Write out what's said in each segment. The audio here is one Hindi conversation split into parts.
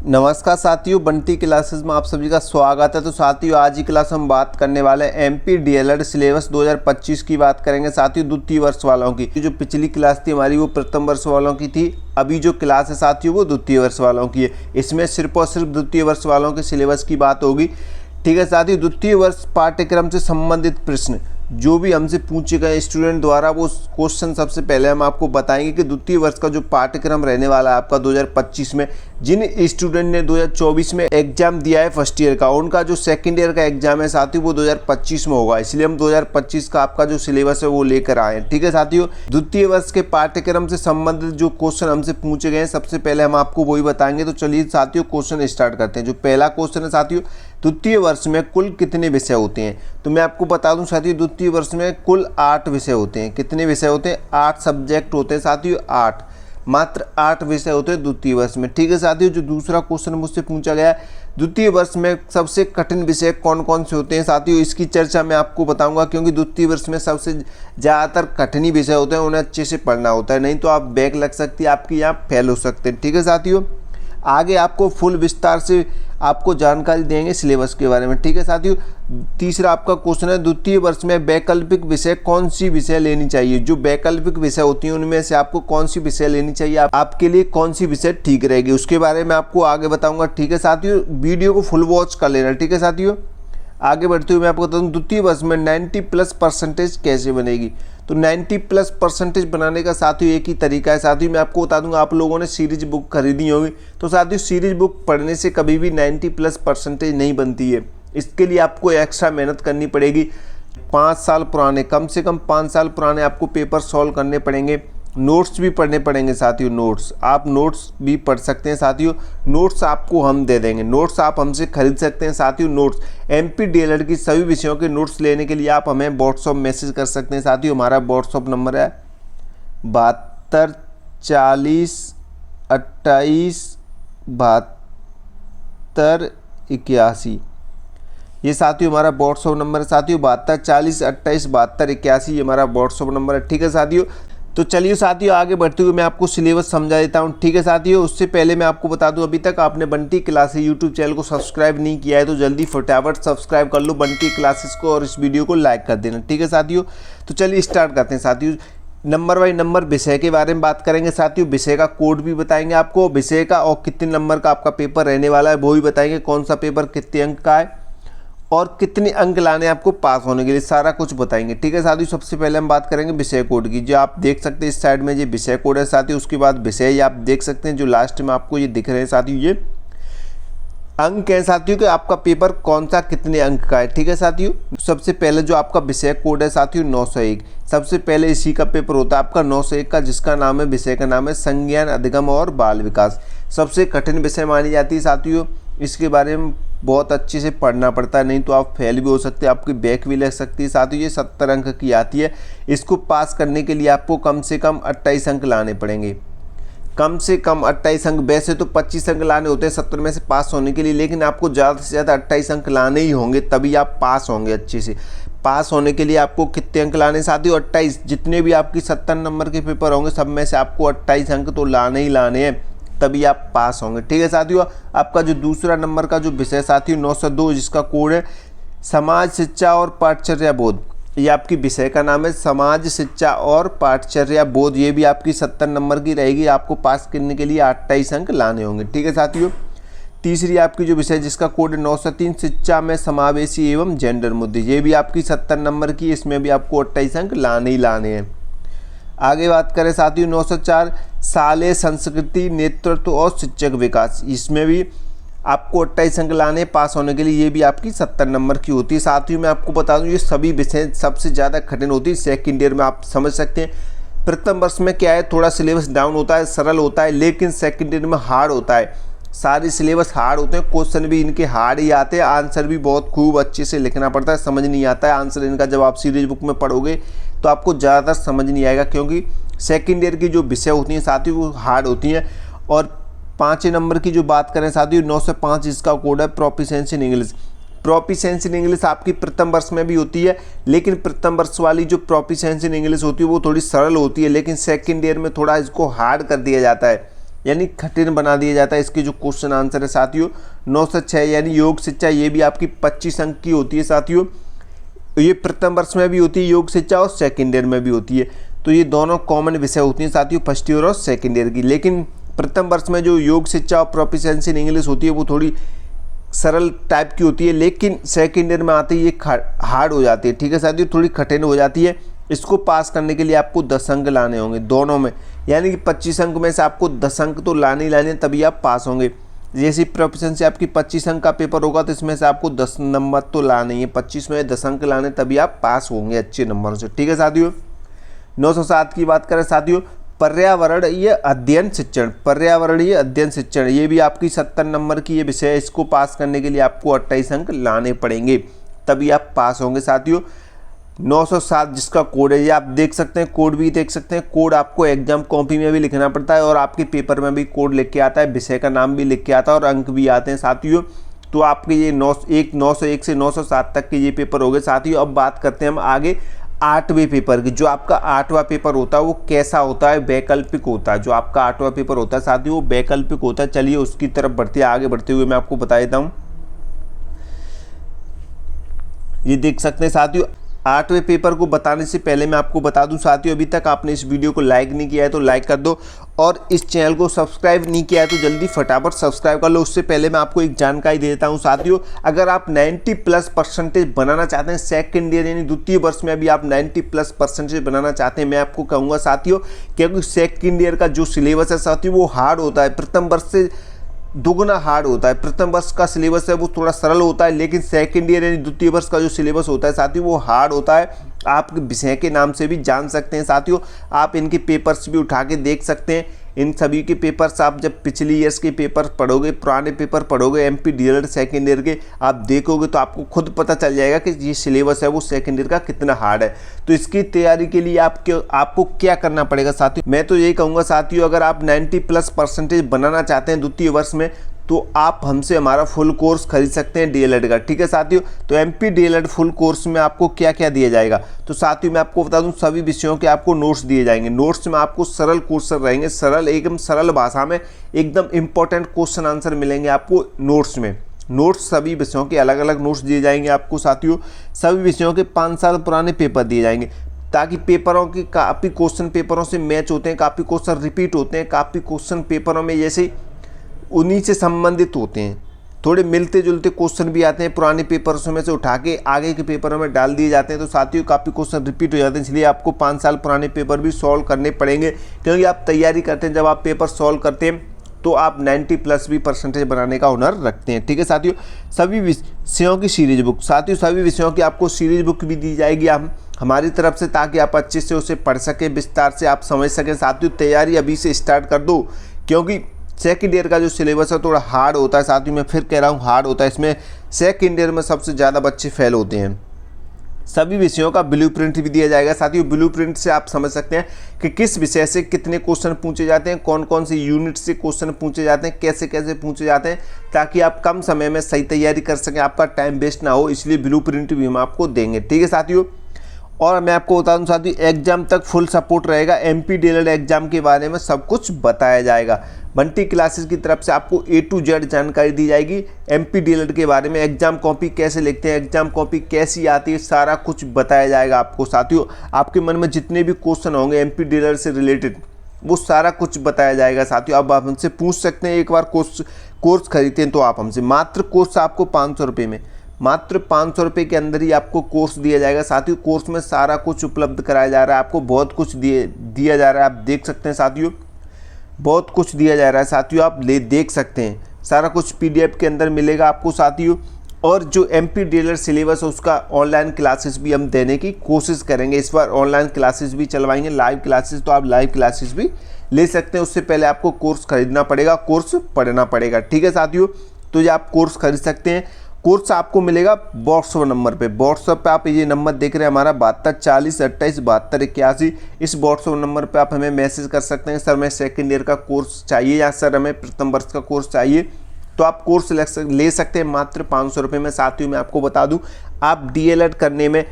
नमस्कार साथियों, बंटी क्लासेस में आप सभी का स्वागत है। तो साथियों, आज की क्लास हम बात करने वाले हैं एमपी डीएलएड सिलेबस 2025 की बात करेंगे। साथियों, द्वितीय वर्ष वालों की जो पिछली क्लास थी हमारी वो प्रथम वर्ष वालों की थी। अभी जो क्लास है साथियों वो द्वितीय वर्ष वालों की है। इसमें सिर्फ और सिर्फ द्वितीय वर्ष वालों के सिलेबस की बात होगी। ठीक है साथियों, द्वितीय वर्ष पाठ्यक्रम से संबंधित प्रश्न जो भी हमसे पूछे गए स्टूडेंट द्वारा वो क्वेश्चन सबसे पहले हम आपको बताएंगे कि द्वितीय वर्ष का जो पाठ्यक्रम रहने वाला है आपका 2025 में, जिन स्टूडेंट ने 2024 में एग्जाम दिया है फर्स्ट ईयर का, उनका जो सेकंड ईयर का एग्जाम है साथियों वो 2025 में होगा। इसलिए हम 2025 का आपका जो सिलेबस है वो लेकर आए हैं। ठीक है साथियों, द्वितीय वर्ष के पाठ्यक्रम से संबंधित जो क्वेश्चन हमसे पूछे गए हैं सबसे पहले हम आपको वही बताएंगे। तो चलिए साथियों क्वेश्चन स्टार्ट करते हैं। जो पहला क्वेश्चन है साथियों, द्वितीय वर्ष में कुल कितने विषय होते हैं? तो मैं आपको बता दूं साथियों, द्वितीय वर्ष में कुल 8 विषय होते हैं। कितने विषय होते हैं? 8 सब्जेक्ट होते हैं साथियों, 8, मात्र 8 विषय होते हैं द्वितीय वर्ष में। ठीक है साथियों, जो दूसरा क्वेश्चन मुझसे पूछा गया है, द्वितीय वर्ष में सबसे कठिन विषय कौन कौन से होते हैं? साथियों, इसकी चर्चा मैं आपको बताऊंगा, क्योंकि द्वितीय वर्ष में सबसे ज़्यादातर कठिन विषय होते हैं, उन्हें अच्छे से पढ़ना होता है, नहीं तो आप बैक लग सकती है, आपकी यहाँ फेल हो सकते हैं। ठीक है साथियों, आगे आपको फुल विस्तार से आपको जानकारी देंगे सिलेबस के बारे में। ठीक है साथियों, तीसरा आपका क्वेश्चन है, द्वितीय वर्ष में वैकल्पिक विषय कौन सी विषय लेनी चाहिए? जो वैकल्पिक विषय होती हैं उनमें से आपको कौन सी विषय लेनी चाहिए, आपके लिए कौन सी विषय ठीक रहेगी, उसके बारे में आपको आगे बताऊंगा। ठीक है साथियों, वीडियो को फुल वॉच कर लेना। ठीक है साथियों, आगे बढ़ते हुए मैं आपको बता दूं द्वितीय वर्ष में 90+% कैसे बनेगी। तो 90+% बनाने का साथियों एक ही तरीका है। साथियों मैं आपको बता दूंगा, आप लोगों ने सीरीज बुक खरीदी होगी, तो साथियों सीरीज बुक पढ़ने से कभी भी 90+% नहीं बनती है। इसके लिए आपको एक्स्ट्रा मेहनत करनी पड़ेगी। 5 साल पुराने, कम से कम 5 साल पुराने आपको पेपर सॉल्व करने पड़ेंगे। नोट्स भी पढ़ने पड़ेंगे साथियों। नोट्स आप नोट्स भी पढ़ सकते हैं साथियों। नोट्स आपको हम दे देंगे, नोट्स आप हमसे खरीद सकते हैं साथियों। नोट्स एमपी डीएलएड की सभी विषयों के नोट्स लेने के लिए आप हमें व्हाट्सअप मैसेज कर सकते हैं साथियों। हमारा व्हाट्सअप नंबर है 72 40 28 72 81। ये साथियों हमारा व्हाट्सअप नंबर है साथियों, 72 40 28 72 81, ये हमारा व्हाट्सअप नंबर है। ठीक है साथियों, तो चलिए साथियों आगे बढ़ते हुए मैं आपको सिलेबस समझा देता हूँ। ठीक है साथियों, उससे पहले मैं आपको बता दूं, अभी तक आपने बंटी क्लासेस यूट्यूब चैनल को सब्सक्राइब नहीं किया है तो जल्दी फटाफट सब्सक्राइब कर लो बंटी क्लासेस को और इस वीडियो को लाइक कर देना। ठीक है साथियों, तो चलिए स्टार्ट करते हैं साथियों। नंबर बाई नंबर विषय के बारे में बात करेंगे साथियों। विषय का कोड भी बताएंगे आपको, विषय का और कितने नंबर का आपका पेपर रहने वाला है वो भी बताएंगे, कौन सा पेपर कितने अंक का है और कितने अंक लाने आपको पास होने के लिए, सारा कुछ बताएंगे। ठीक है साथियों, सबसे पहले हम बात करेंगे विषय कोड की। जो आप देख सकते हैं इस साइड में ये विषय कोड है साथियों। उसके बाद विषय आप देख सकते हैं, जो लास्ट में आपको ये दिख रहे हैं साथियों, ये अंक है साथियों कि आपका पेपर कौन सा कितने अंक का है। ठीक है साथियों, सबसे पहले जो आपका विषय कोड है साथियों 901, सबसे पहले इसी का पेपर होता है आपका 901 का, जिसका नाम है, विषय का नाम है संज्ञान अधिगम और बाल विकास। सबसे कठिन विषय मानी जाती है साथियों। इसके बारे में बहुत अच्छे से पढ़ना पड़ता है, नहीं तो आप फेल भी हो सकते हैं, आपकी बैक भी लग सकती है साथियों। ये 70 अंक की आती है। इसको पास करने के लिए आपको कम से कम 28 अंक लाने पड़ेंगे। कम से कम 28 अंक, वैसे तो 25 अंक लाने होते हैं 70 में से पास होने के लिए, लेकिन आपको ज़्यादा से ज़्यादा 28 अंक लाने ही होंगे, तभी आप पास होंगे अच्छे से। पास होने के लिए आपको कितने अंक लाने साथियों? 28। जितने भी आपकी 70 नंबर के पेपर होंगे सब में से आपको 28 अंक तो लाने ही लाने हैं, तभी आप पास होंगे। ठीक है साथियों, आपका जो दूसरा नंबर का जो विषय साथियों 902, जिसका कोड है समाज शिक्षा और पाठचर्या बोध, ये आपकी विषय का नाम है समाज शिक्षा और पाठचर्या बोध। ये भी आपकी 70 नंबर की रहेगी, आपको पास करने के लिए 28 अंक लाने होंगे। ठीक है साथियों, तीसरी आपकी जो विषय जिसका कोड है 903 शिक्षा में समावेशी एवं जेंडर मुद्दे, ये भी आपकी 70 नंबर की, इसमें भी आपको 28 अंक लाने ही लाने हैं। आगे बात करें साथियों 904 शालेय संस्कृति नेतृत्व और शिक्षक विकास, इसमें भी आपको 28 अंक लाने पास होने के लिए, ये भी आपकी 70 नंबर की होती है। साथियों मैं आपको बता दूं, ये सभी विषय सबसे ज़्यादा कठिन होती है सेकेंड ईयर में। आप समझ सकते हैं प्रथम वर्ष में क्या है, थोड़ा सिलेबस डाउन होता है, सरल होता है, लेकिन सेकेंड ईयर में हार्ड होता है। सारे सिलेबस हार्ड होते हैं, क्वेश्चन भी इनके हार्ड ही आते हैं, आंसर भी बहुत खूब अच्छे से लिखना पड़ता है, समझ नहीं आता है आंसर इनका। जब आप सीरीज बुक में पढ़ोगे तो आपको ज़्यादातर समझ नहीं आएगा, क्योंकि सेकेंड ईयर की जो विषय होती हैं साथियों वो हार्ड होती हैं। और 5 नंबर की जो बात करें साथियों 905, इसका कोड है proficiency in English. Proficiency in English आपकी प्रथम वर्ष में भी होती है, लेकिन प्रथम वर्ष वाली जो प्रोफिशिएंसी इन इंग्लिश होती है वो थोड़ी सरल होती है, लेकिन सेकेंड ईयर में थोड़ा इसको हार्ड कर दिया जाता है। यानी कठिन बना दिया जाता है। इसके जो क्वेश्चन आंसर है साथियों 9 से 6 यानी योग शिक्षा, ये भी आपकी 25 अंक की होती है साथियों। ये प्रथम वर्ष में भी होती है योग शिक्षा और सेकेंड ईयर में भी होती है। तो ये दोनों कॉमन विषय होती हैं साथियों फर्स्ट ईयर और सेकेंड ईयर की। लेकिन प्रथम वर्ष में जो योग शिक्षा और प्रोफिशिएंसी इन इंग्लिश होती है वो थोड़ी सरल टाइप की होती है, लेकिन सेकेंड ईयर में आते ही ये हार्ड हो जाती है। ठीक है साथियों, थोड़ी कठिन हो जाती है। इसको पास करने के लिए आपको 10 अंक लाने होंगे दोनों में, यानी कि 25 अंक में से आपको 10 अंक तो लाने ही लाने, तभी आप पास होंगे। जैसे प्रोफिशिएंसी आपकी 25 अंक का पेपर होगा तो इसमें से आपको 10 नंबर तो लाने ही है, 25 में 10 अंक लाने, तभी आप पास होंगे अच्छे नंबरों से। ठीक है साथियों, 907 की बात करें साथियों, पर्यावरणीय अध्ययन शिक्षण। पर्यावरणीय अध्ययन शिक्षण ये भी आपकी 70 नंबर की ये विषय है। इसको पास करने के लिए आपको 28 अंक लाने पड़ेंगे, तभी आप पास होंगे साथियों। 907 जिसका कोड है ये आप देख सकते हैं, कोड भी देख सकते हैं। कोड आपको एग्जाम कॉपी में भी लिखना पड़ता है और आपके पेपर में भी कोड लिख के आता है, विषय का नाम भी लिख के आता है और अंक भी आते हैं साथियों। तो आपके ये 901 से 907 तक के ये पेपर हो गए साथियों। अब बात करते हैं हम आगे 8वें पेपर की। जो आपका 8वां पेपर होता है वो कैसा होता है, वैकल्पिक होता है। जो आपका 8वां पेपर होता है साथियों वो वैकल्पिक होता है। चलिए उसकी तरफ बढ़ते आगे बढ़ते हुए मैं आपको बता देता हूँ। ये देख सकते हैं साथियों, 8वें पेपर को बताने से पहले मैं आपको बता दूं साथियों, अभी तक आपने इस वीडियो को लाइक नहीं किया है तो लाइक कर दो, और इस चैनल को सब्सक्राइब नहीं किया है तो जल्दी फटाफट सब्सक्राइब कर लो। उससे पहले मैं आपको एक जानकारी देता हूं साथियों, अगर आप 90+ % बनाना चाहते हैं सेकेंड ईयर यानी द्वितीय वर्ष में, अभी आप 90+% बनाना चाहते हैं, मैं आपको कहूँगा साथियों, क्योंकि सेकेंड ईयर का जो सिलेबस है साथियों वो हार्ड होता है, प्रथम वर्ष से दुगना हार्ड होता है। प्रथम वर्ष का सिलेबस है वो थोड़ा सरल होता है, लेकिन सेकेंड ईयर यानी द्वितीय वर्ष का जो सिलेबस होता है साथियों वो हार्ड होता है। आप विषय के नाम से भी जान सकते हैं साथियों, आप इनके पेपर्स भी उठा के देख सकते हैं। इन सभी के पेपर्स आप जब पिछली ईयर्स के पेपर पढ़ोगे, पुराने पेपर पढ़ोगे MP DLED सेकेंड ईयर के, आप देखोगे तो आपको खुद पता चल जाएगा कि ये सिलेबस है वो सेकेंड ईयर का कितना हार्ड है। तो इसकी तैयारी के लिए आपको क्या करना पड़ेगा साथियों, मैं तो यही कहूँगा साथियों, अगर आप 90+% बनाना चाहते हैं द्वितीय वर्ष में तो आप हमसे हमारा फुल कोर्स खरीद सकते हैं DLED का। ठीक है साथियों, तो MP DLED फुल कोर्स में आपको क्या क्या दिया जाएगा, तो साथियों मैं आपको बता दूं सभी विषयों के आपको नोट्स दिए जाएंगे। नोट्स में आपको सरल क्वेश्चन रहेंगे, सरल एकदम सरल भाषा में एकदम इंपॉर्टेंट क्वेश्चन आंसर मिलेंगे आपको नोट्स में। नोट्स सभी विषयों के अलग अलग नोट्स दिए जाएंगे आपको साथियों। सभी विषयों के 5 साल पुराने पेपर दिए जाएंगे, ताकि पेपरों की काफ़ी क्वेश्चन पेपरों से मैच होते हैं, काफ़ी क्वेश्चन रिपीट होते हैं, काफ़ी क्वेश्चन पेपरों में जैसे उन्हीं से संबंधित होते हैं, थोड़े मिलते जुलते क्वेश्चन भी आते हैं, पुराने पेपर्स में से उठा के आगे के पेपरों में डाल दिए जाते हैं। तो साथियों काफ़ी क्वेश्चन रिपीट हो जाते हैं, इसलिए आपको 5 साल पुराने पेपर भी सॉल्व करने पड़ेंगे, क्योंकि आप तैयारी करते हैं, जब आप पेपर सॉल्व करते हैं तो आप 90+ बनाने का हुनर रखते हैं। ठीक है साथियों, सभी विषयों की सीरीज बुक, साथियों सभी विषयों की आपको सीरीज बुक भी दी जाएगी हमारी तरफ से, ताकि आप अच्छे से उसे पढ़ सकें, विस्तार से आप समझ सकें। साथियों तैयारी अभी से स्टार्ट कर दो, क्योंकि सेकेंड ईयर का जो सिलेबस है थोड़ा हार्ड होता है साथियों, मैं फिर कह रहा हूँ हार्ड होता है। इसमें सेकेंड ईयर में सबसे ज़्यादा बच्चे फेल होते हैं। सभी विषयों का ब्लूप्रिंट भी दिया जाएगा साथियों। ब्लूप्रिंट से आप समझ सकते हैं कि किस विषय से कितने क्वेश्चन पूछे जाते हैं, कौन कौन से यूनिट से क्वेश्चन पूछे जाते हैं, कैसे कैसे पूछे जाते हैं, ताकि आप कम समय में सही तैयारी कर सकें, आपका टाइम वेस्ट ना हो, इसलिए ब्लूप्रिंट भी हम आपको देंगे। ठीक है साथियों, और मैं आपको बता दूं साथियों एग्जाम तक फुल सपोर्ट रहेगा। MP DLED एग्जाम के बारे में सब कुछ बताया जाएगा। बंटी क्लासेस की तरफ से आपको A to Z जानकारी दी जाएगी MP DLED के बारे में। एग्जाम कॉपी कैसे लिखते हैं, एग्जाम कॉपी कैसी आती है, सारा कुछ बताया जाएगा आपको साथियों। आपके मन में जितने भी क्वेश्चन होंगे MP DLED से रिलेटेड वो सारा कुछ बताया जाएगा साथियों। अब आप हमसे पूछ सकते हैं, एक बार कोर्स खरीदते हैं तो आप हमसे, मात्र कोर्स आपको 500 रुपये में, मात्र 500 रुपये के अंदर ही आपको कोर्स दिया जाएगा साथियों। कोर्स में सारा कुछ उपलब्ध कराया जा रहा है, आपको बहुत कुछ दिया जा रहा है, आप देख सकते हैं साथियों, बहुत कुछ दिया जा रहा है साथियों, आप देख सकते हैं, सारा कुछ PDF के अंदर मिलेगा आपको साथियों। और जो MP DLED सिलेबस है उसका ऑनलाइन क्लासेस भी हम देने की कोशिश करेंगे। इस बार ऑनलाइन क्लासेस भी चलवाएंगे, लाइव क्लासेस, तो आप लाइव क्लासेस भी ले सकते हैं। उससे पहले आपको कोर्स खरीदना पड़ेगा, कोर्स पढ़ना पड़ेगा। ठीक है साथियों, तो ये आप कोर्स खरीद सकते हैं। कोर्स आपको मिलेगा व्हाट्सएप नंबर पे। व्हाट्सएप पे आप ये नंबर देख रहे हैं हमारा 72 40 28 72 81, इस व्हाट्सएप नंबर पे आप हमें मैसेज कर सकते हैं, सर मैं सेकेंड ईयर का कोर्स चाहिए या सर हमें प्रथम वर्ष का कोर्स चाहिए, तो आप कोर्स ले सकते हैं मात्र 500 रुपये में। साथियों मैं आपको बता दूं, आप DLED करने में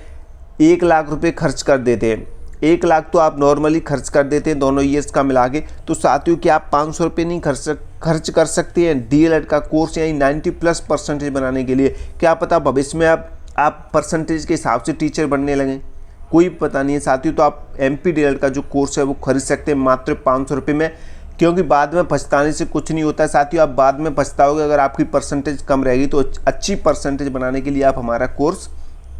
1 लाख रुपये खर्च कर देते हैं, 1 लाख तो आप नॉर्मली खर्च कर देते हैं दोनों ईयर्स का मिला के, तो साथियों क्या आप 500 रुपये नहीं खर्च कर सकते हैं डीएलएड का कोर्स यानी 90+ % बनाने के लिए? क्या पता भविष्य में आप परसेंटेज के हिसाब से टीचर बनने लगें, कोई पता नहीं है साथियों। तो आप MP डीएलएड का जो कोर्स है वो खरीद सकते हैं मात्र 500 रुपये में, क्योंकि बाद में पछताने से कुछ नहीं होता है साथियों। आप बाद में पछताओगे अगर आपकी परसेंटेज कम रहेगी। तो अच्छी परसेंटेज बनाने के लिए आप हमारा कोर्स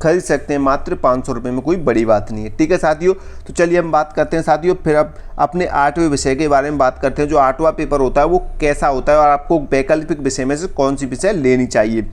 खरीद सकते हैं मात्र 500 रुपये में, कोई बड़ी बात नहीं है, ठीक है साथियों। तो चलिए हम बात करते हैं साथियों फिर अब अपने 8वें विषय के बारे में बात करते हैं। जो 8वां पेपर होता है वो कैसा होता है और आपको वैकल्पिक विषय में से कौन सी विषय लेनी चाहिए।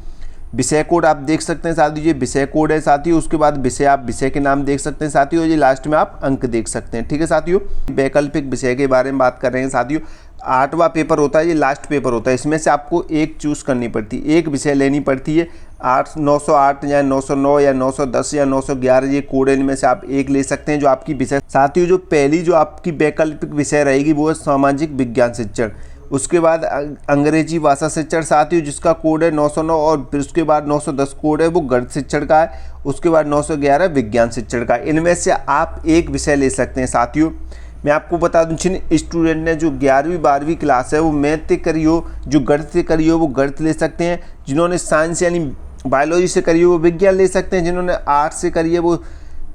विषय कोड आप देख सकते हैं साथियों, ये विषय कोड है साथियों। उसके बाद विषय आप विषय के नाम देख सकते हैं साथियों, ये लास्ट में आप अंक देख सकते हैं, ठीक है साथियों। वैकल्पिक विषय के बारे में बात कर रहे हैं साथियों। 8वां पेपर होता है, ये लास्ट पेपर होता है। इसमें से आपको एक चूज़ करनी पड़ती है, एक विषय लेनी पड़ती है। 908 या 909 या 910 या 911 ये कोड, इनमें से आप एक ले सकते हैं जो आपकी विषय। साथियों जो पहली जो आपकी वैकल्पिक विषय रहेगी वो है सामाजिक विज्ञान शिक्षण। उसके बाद अंग्रेजी भाषा शिक्षण साथियों जिसका कोड है 909, और फिर उसके बाद 910 कोड है वो गणित शिक्षण का है। उसके बाद 911 विज्ञान शिक्षण का। इनमें से आप एक विषय ले सकते हैं साथियों। मैं आपको बता दूं, जिन स्टूडेंट ने जो 11वीं 12वीं क्लास है वो मैथ से करी हो, जो गणित से करी हो वो गणित ले सकते हैं। जिन्होंने साइंस यानी बायोलॉजी से करी हो वो विज्ञान ले सकते हैं। जिन्होंने आर्ट्स से करी है वो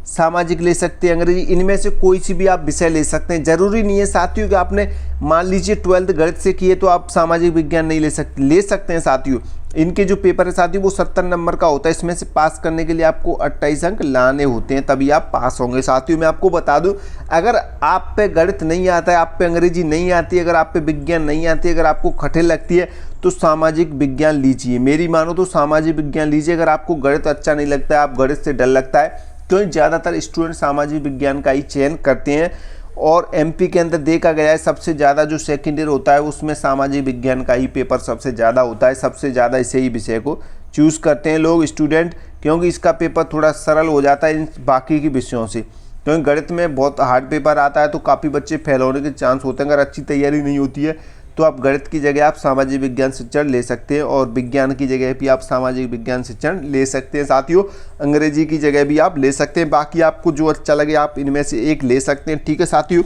सामाजिक ले सकते हैं, अंग्रेजी। इनमें से कोई सी भी आप विषय ले सकते हैं। ज़रूरी नहीं है साथियों कि आपने मान लीजिए 12th गणित से किए तो आप सामाजिक विज्ञान नहीं ले सकते हैं साथियों। इनके जो पेपर है साथियों वो 70 नंबर का होता है। इसमें से पास करने के लिए आपको 28 अंक लाने होते हैं, तभी आप पास होंगे साथियों। मैं आपको बता दूं, अगर आप पे गणित नहीं आता है, आप पे अंग्रेजी नहीं आती, अगर आप पे विज्ञान नहीं आती, अगर आपको कठिन लगती है तो सामाजिक विज्ञान लीजिए। मेरी मानो तो सामाजिक विज्ञान लीजिए। अगर आपको गणित अच्छा नहीं लगता है, आप गणित से डर लगता है, क्योंकि ज़्यादातर स्टूडेंट सामाजिक विज्ञान का ही चयन करते हैं। और MP के अंदर देखा गया है सबसे ज़्यादा जो सेकेंड ईयर होता है उसमें सामाजिक विज्ञान का ही पेपर सबसे ज़्यादा होता है। सबसे ज़्यादा इसे ही विषय को चूज़ करते हैं लोग स्टूडेंट, क्योंकि इसका पेपर थोड़ा सरल हो जाता है इन बाकी के विषयों से। क्योंकि गणित में बहुत हार्ड पेपर आता है तो काफ़ी बच्चे फेल होने के चांस होते हैं। अगर अच्छी तैयारी नहीं होती है तो आप गणित की जगह आप सामाजिक विज्ञान शिक्षण ले सकते हैं, और विज्ञान की जगह भी आप सामाजिक विज्ञान शिक्षण ले सकते हैं साथियों। अंग्रेजी की जगह भी आप ले सकते हैं। बाकी आपको जो अच्छा लगे आप इनमें से एक ले सकते हैं, ठीक है साथियों।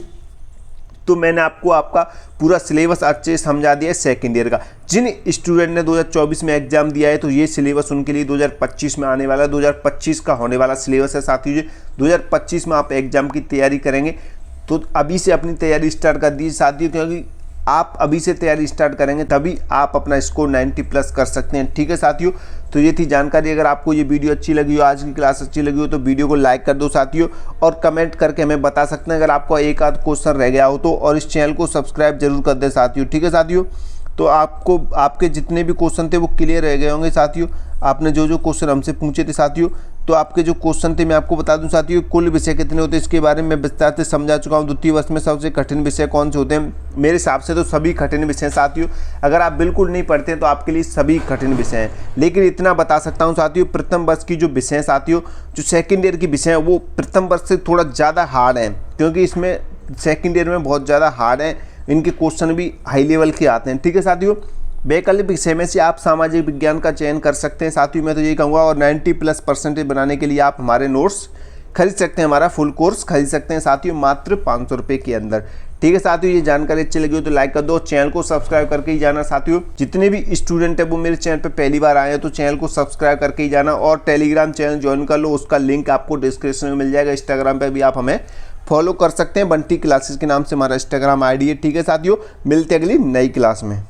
तो मैंने आपको आपका पूरा सिलेबस अच्छे से समझा दिया है सेकेंड ईयर का। जिन स्टूडेंट ने 2024 में एग्जाम दिया है तो ये सिलेबस उनके लिए 2025 में आने वाला है। 2025 का होने वाला सिलेबस है साथियों। जी 2025 में आप एग्जाम की तैयारी करेंगे तो अभी से अपनी तैयारी स्टार्ट कर दीजिए साथियों, क्योंकि आप अभी से तैयारी स्टार्ट करेंगे तभी आप अपना स्कोर 90+ कर सकते हैं, ठीक है साथियों। तो ये थी जानकारी। अगर आपको ये वीडियो अच्छी लगी हो, आज की क्लास अच्छी लगी हो तो वीडियो को लाइक कर दो साथियों, और कमेंट करके हमें बता सकते हैं अगर आपका एक आध क्वेश्चन रह गया हो तो। और इस चैनल को सब्सक्राइब जरूर कर दें साथियों, ठीक है साथियों। तो आपको आपके जितने भी क्वेश्चन थे वो क्लियर रह गए होंगे साथियों। आपने जो क्वेश्चन हमसे पूछे थे साथियों, तो आपके जो क्वेश्चन थे मैं आपको बता दूं साथियों, कुल विषय कितने होते हैं इसके बारे में विस्तार से समझा चुका हूं। द्वितीय वर्ष में सबसे कठिन विषय कौन से होते हैं? मेरे हिसाब से तो सभी कठिन विषय साथियों। अगर आप बिल्कुल नहीं पढ़ते हैं तो आपके लिए सभी कठिन विषय हैं। लेकिन इतना बता सकता हूँ साथियों, प्रथम वर्ष की जो विषय साथियों, जो सेकेंड ईयर की विषय है वो प्रथम वर्ष से थोड़ा ज़्यादा हार्ड है, क्योंकि इसमें सेकेंड ईयर में बहुत ज़्यादा हार्ड है। इनके क्वेश्चन भी हाई लेवल के आते हैं, ठीक है साथियों। वैकल्पिक विषय में से आप सामाजिक विज्ञान का चयन कर सकते हैं साथियों, मैं तो यही कहूँगा। और 90+ % बनाने के लिए आप हमारे नोट्स खरीद सकते हैं, हमारा फुल कोर्स खरीद सकते हैं साथियों मात्र 500 रुपये के अंदर, ठीक है साथियों। ये जानकारी अच्छी लगी हो तो लाइक कर दो, चैनल को सब्सक्राइब करके ही जाना साथियों। जितने भी स्टूडेंट है वो मेरे चैनल पे पहली बार आए हैं तो चैनल को सब्सक्राइब करके ही जाना, और टेलीग्राम चैनल ज्वाइन कर लो, उसका लिंक आपको डिस्क्रिप्शन में मिल जाएगा। इंस्टाग्राम पर भी आप हमें फॉलो कर सकते हैं, बंटी क्लासेस के नाम से हमारा इंस्टाग्राम ID है, ठीक है साथियों। मिलते अगली नई क्लास में।